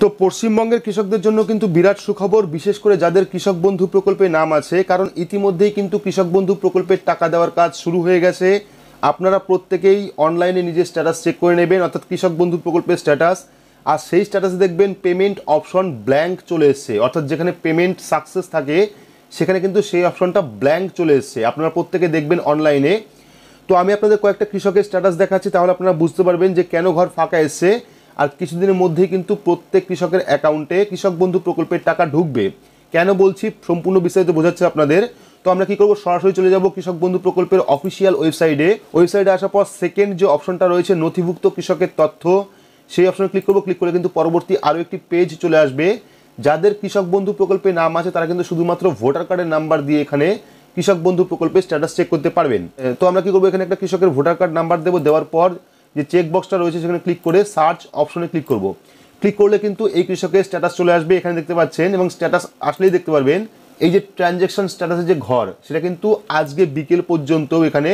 তো পশ্চিমবঙ্গের কৃষকদের জন্য কিন্তু বিরাট সুখবর, বিশেষ করে যাদের কৃষক বন্ধু প্রকল্পে নাম আছে, কারণ ইতিমধ্যেই কিন্তু কৃষক বন্ধু প্রকল্পের টাকা দেওয়ার কাজ শুরু হয়ে গেছে। আপনারা প্রত্যেকেই অনলাইনে নিজের স্ট্যাটাস চেক করে নেবেন, অর্থাৎ কৃষক বন্ধু প্রকল্পের স্ট্যাটাস। আর সেই স্ট্যাটাসে দেখবেন পেমেন্ট অপশন ব্ল্যাঙ্ক চলে এসছে, অর্থাৎ যেখানে পেমেন্ট সাকসেস থাকে সেখানে কিন্তু সেই অপশনটা ব্ল্যাঙ্ক চলে এসছে। আপনারা প্রত্যেকে দেখবেন অনলাইনে। তো আমি আপনাদের কয়েকটা কৃষকের স্ট্যাটাস দেখাচ্ছি, তাহলে আপনারা বুঝতে পারবেন যে কেন ঘর ফাঁকা এসছে। আর কিছুদিনের মধ্যেই কিন্তু প্রত্যেক কৃষকের অ্যাকাউন্টে কৃষক বন্ধু প্রকল্পের টাকা ঢুকবে। কেন বলছি সম্পূর্ণ বিস্তারিত বোঝাচ্ছে আপনাদের। তো আমরা কি করব, সরাসরি চলে যাব কৃষক বন্ধু প্রকল্পের অফিসিয়াল ওয়েবসাইটে আসার পর সেকেন্ড যে অপশনটা রয়েছে নথিভুক্ত কৃষকের তথ্য, সেই অপশনে ক্লিক করব। ক্লিক করলে কিন্তু পরবর্তী আরও একটি পেজ চলে আসবে। যাদের কৃষক বন্ধু প্রকল্পে নাম আছে তারা কিন্তু শুধুমাত্র ভোটার কার্ডের নাম্বার দিয়ে এখানে কৃষক বন্ধু প্রকল্পের স্ট্যাটাস চেক করতে পারবেন। তো আমরা কি করবো, এখানে একটা কৃষকের ভোটার কার্ড নাম্বার দেবো। দেওয়ার পর যে চেক বক্সটা রয়েছে সেখানে ক্লিক করে সার্চ অপশনে ক্লিক করব। ক্লিক করলে কিন্তু এই কৃষকের স্ট্যাটাস চলে আসবে, এখানে দেখতে পাচ্ছেন। এবং স্ট্যাটাস আসলেই দেখতে পারবেন এই যে ট্রানজ্যাকশন স্ট্যাটাসের যে ঘর, সেটা কিন্তু আজকে বিকেল পর্যন্ত এখানে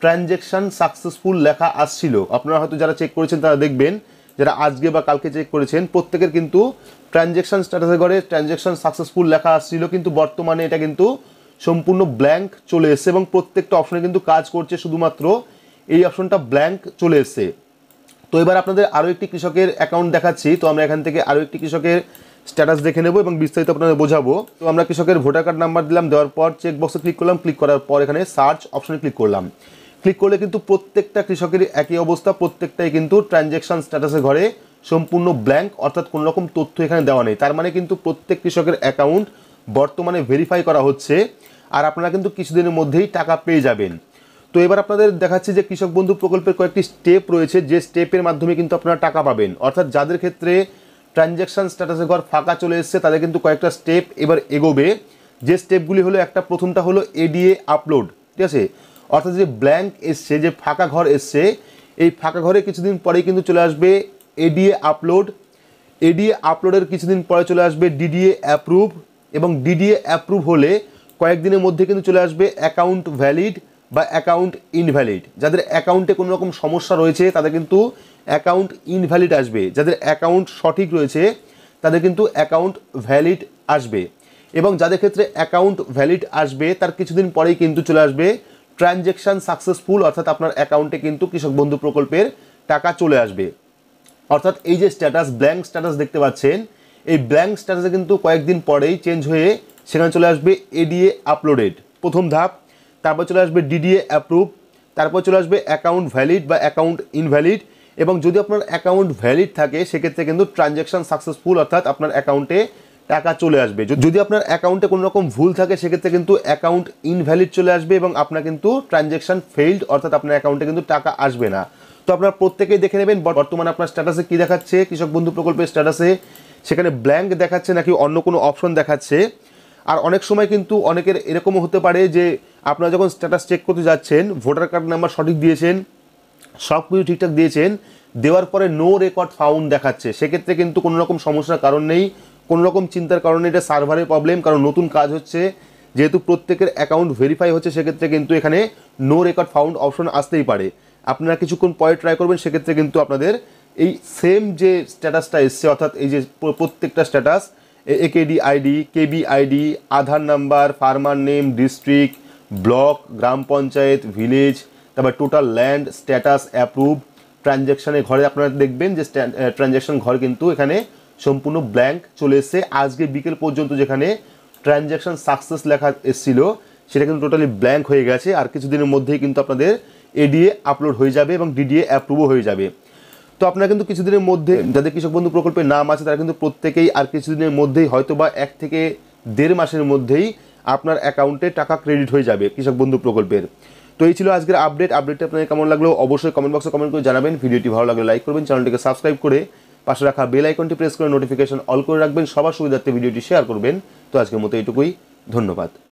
ট্রানজ্যাকশন সাকসেসফুল লেখা আসছিল। আপনারা হয়তো যারা চেক করেছেন তারা দেখবেন, যারা আজকে বা কালকে চেক করেছেন প্রত্যেকের কিন্তু ট্রানজ্যাকশন স্ট্যাটাসের ঘরে ট্রানজ্যাকশন সাকসেসফুল লেখা আসছিল। কিন্তু বর্তমানে এটা কিন্তু সম্পূর্ণ ব্ল্যাঙ্ক চলে এসছে এবং প্রত্যেকটা অপশনে কিন্তু কাজ করছে, শুধুমাত্র এই অপশনটা ব্ল্যাঙ্ক চলে এসছে। তো এবার আপনাদের আরও একটি কৃষকের অ্যাকাউন্ট দেখাচ্ছি। তো আমরা এখান থেকে আরও একটি কৃষকের স্ট্যাটাস দেখে নেব এবং বিস্তারিত আপনাদের বোঝাবো। তো আমরা কৃষকের ভোটার কার্ড নাম্বার দিলাম, দেওয়ার পর চেক বক্সে ক্লিক করলাম। ক্লিক করার পর এখানে সার্চ অপশনে ক্লিক করলাম। ক্লিক করলে কিন্তু প্রত্যেকটা কৃষকেরই একই অবস্থা, প্রত্যেকটাই কিন্তু ট্রানজ্যাকশন স্ট্যাটাসের ঘরে সম্পূর্ণ ব্ল্যাঙ্ক, অর্থাৎ কোনো রকম তথ্য এখানে দেওয়া নেই। তার মানে কিন্তু প্রত্যেক কৃষকের অ্যাকাউন্ট বর্তমানে ভেরিফাই করা হচ্ছে, আর আপনারা কিন্তু কিছুদিনের মধ্যেই টাকা পেয়ে যাবেন। তো এবার আপনাদের দেখাচ্ছি যে কৃষক বন্ধু প্রকল্পের কয়েকটি স্টেপ রয়েছে, যে স্টেপের মাধ্যমে কিন্তু আপনারা টাকা পাবেন। অর্থাৎ যাদের ক্ষেত্রে ট্রানজ্যাকশন স্ট্যাটাসের ঘর ফাঁকা চলে এসছে তাদের কিন্তু কয়েকটা স্টেপ এবার এগোবে। যে স্টেপগুলি হলো, প্রথমটা হলো এডিএ আপলোড, ঠিক আছে। অর্থাৎ যে ব্ল্যাঙ্ক এসছে, যে ফাঁকা ঘর এসছে, এই ফাঁকা ঘরে কিছুদিন পরেই কিন্তু চলে আসবে এডিএ আপলোড। এডিএ আপলোডের কিছুদিন পরে চলে আসবে ডিডিএ অ্যাপ্রুভ, এবং ডিডিএ অ্যাপ্রুভ হলে কয়েকদিনের মধ্যে কিন্তু চলে আসবে অ্যাকাউন্ট ভ্যালিড বা অ্যাকাউন্ট ইনভ্যালিড। যাদের অ্যাকাউন্টে কোনো রকম সমস্যা রয়েছে তাদের কিন্তু অ্যাকাউন্ট ইনভ্যালিড আসবে, যাদের অ্যাকাউন্ট সঠিক রয়েছে তাদের কিন্তু অ্যাকাউন্ট ভ্যালিড আসবে। এবং যাদের ক্ষেত্রে অ্যাকাউন্ট ভ্যালিড আসবে তার কিছুদিন পরেই কিন্তু চলে আসবে ট্রানজ্যাকশান সাকসেসফুল, অর্থাৎ আপনার অ্যাকাউন্টে কিন্তু কৃষক বন্ধু প্রকল্পের টাকা চলে আসবে। অর্থাৎ এই যে স্ট্যাটাস, ব্ল্যাঙ্ক স্ট্যাটাস দেখতে পাচ্ছেন, এই ব্ল্যাঙ্ক স্ট্যাটাসে কিন্তু কয়েকদিন পরেই চেঞ্জ হয়ে সেখানে চলে আসবে এডিএ আপলোডেড প্রথম ধাপ, তারপর চলে আসবে ডিডিএ অ্যাপ্রুভ, তারপর চলে আসবে অ্যাকাউন্ট ভ্যালিড বা অ্যাকাউন্ট ইনভ্যালিড। এবং যদি আপনার অ্যাকাউন্ট ভ্যালিড থাকে সেক্ষেত্রে কিন্তু ট্রানজ্যাকশান সাকসেসফুল, অর্থাৎ আপনার অ্যাকাউন্টে টাকা চলে আসবে। যদি আপনার অ্যাকাউন্টে কোনো রকম ভুল থাকে সেক্ষেত্রে কিন্তু অ্যাকাউন্ট ইনভ্যালিড চলে আসবে এবং আপনার কিন্তু ট্রানজ্যাকশান ফেইল্ড, অর্থাৎ আপনার অ্যাকাউন্টে কিন্তু টাকা আসবে না। তো আপনারা প্রত্যেকেই দেখে নেবেন বর্তমানে আপনার স্ট্যাটাসে কী দেখাচ্ছে, কৃষক বন্ধু প্রকল্পের স্ট্যাটাসে সেখানে ব্ল্যাঙ্ক দেখাচ্ছে নাকি অন্য কোনো অপশন দেখাচ্ছে। আর অনেক সময় কিন্তু অনেকের এরকমও হতে পারে যে আপনারা যখন স্ট্যাটাস চেক করতে যাচ্ছেন, ভোটার কার্ড নাম্বার সঠিক দিয়েছেন, সব কিছু ঠিকঠাক দিয়েছেন, দেওয়ার পরে নো রেকর্ড ফাউন্ড দেখাচ্ছে। সেক্ষেত্রে কিন্তু কোনো রকম সমস্যার কারণ নেই, কোনো রকম চিন্তার কারণে, এটা সার্ভারের প্রবলেম। কারণ নতুন কাজ হচ্ছে, যেহেতু প্রত্যেকের অ্যাকাউন্ট ভেরিফাই হচ্ছে, সেক্ষেত্রে কিন্তু এখানে নো রেকর্ড ফাউন্ড অপশন আসতেই পারে। আপনারা কিছুক্ষণ পরে ট্রাই করবেন, সেক্ষেত্রে কিন্তু আপনাদের এই সেম যে স্ট্যাটাসটা এসছে, অর্থাৎ এই যে প্রত্যেকটা status, AKD ID, KB ID, Aadhaar number, farmer name, district, block, গ্রাম পঞ্চায়েত, ভিলেজ, তারপর টোটাল ল্যান্ড, স্ট্যাটাস অ্যাপ্রুভ, ট্রানজ্যাকশানের ঘরে আপনারা দেখবেন যে ট্রানজ্যাকশান ঘর কিন্তু এখানে সম্পূর্ণ ব্ল্যাঙ্ক চলে এসছে। আজকে বিকেল পর্যন্ত যেখানে ট্রানজ্যাকশান সাকসেস লেখা এসেছিল সেটা কিন্তু টোটালি ব্ল্যাঙ্ক হয়ে গেছে। আর কিছুদিনের মধ্যেই কিন্তু আপনাদের এডিএ আপলোড হয়ে যাবে এবং ডিডিএ অ্যাপ্রুভও হয়ে যাবে। তো আপনারা কিন্তু কিছুদিনের মধ্যে, যাদের কৃষক বন্ধু প্রকল্পের নাম আছে তারা কিন্তু প্রত্যেকেই আর কিছুদিনের মধ্যেই, হয়তো বা 1 থেকে 1.5 মাসের মধ্যেই আপনার অ্যাকাউন্টে টাকা ক্রেডিট হয়ে যাবে কৃষক বন্ধু প্রকল্পের। তো এই ছিল আজকের আপডেটটা আপনাদের কেমন লাগলো অবশ্যই কমেন্ট বক্সে কমেন্ট করে জানাবেন। ভিডিওটি ভালো লাগলে লাইক করবেন, চ্যানেলটিকে সাবস্ক্রাইব করে পাশে রাখা বেল আইকনটি প্রেস করে নোটিফিকেশন অল করে রাখবেন, সবার সুবিধার্থে ভিডিওটি শেয়ার করবেন। তো আজকের মতো এইটুকুই, ধন্যবাদ।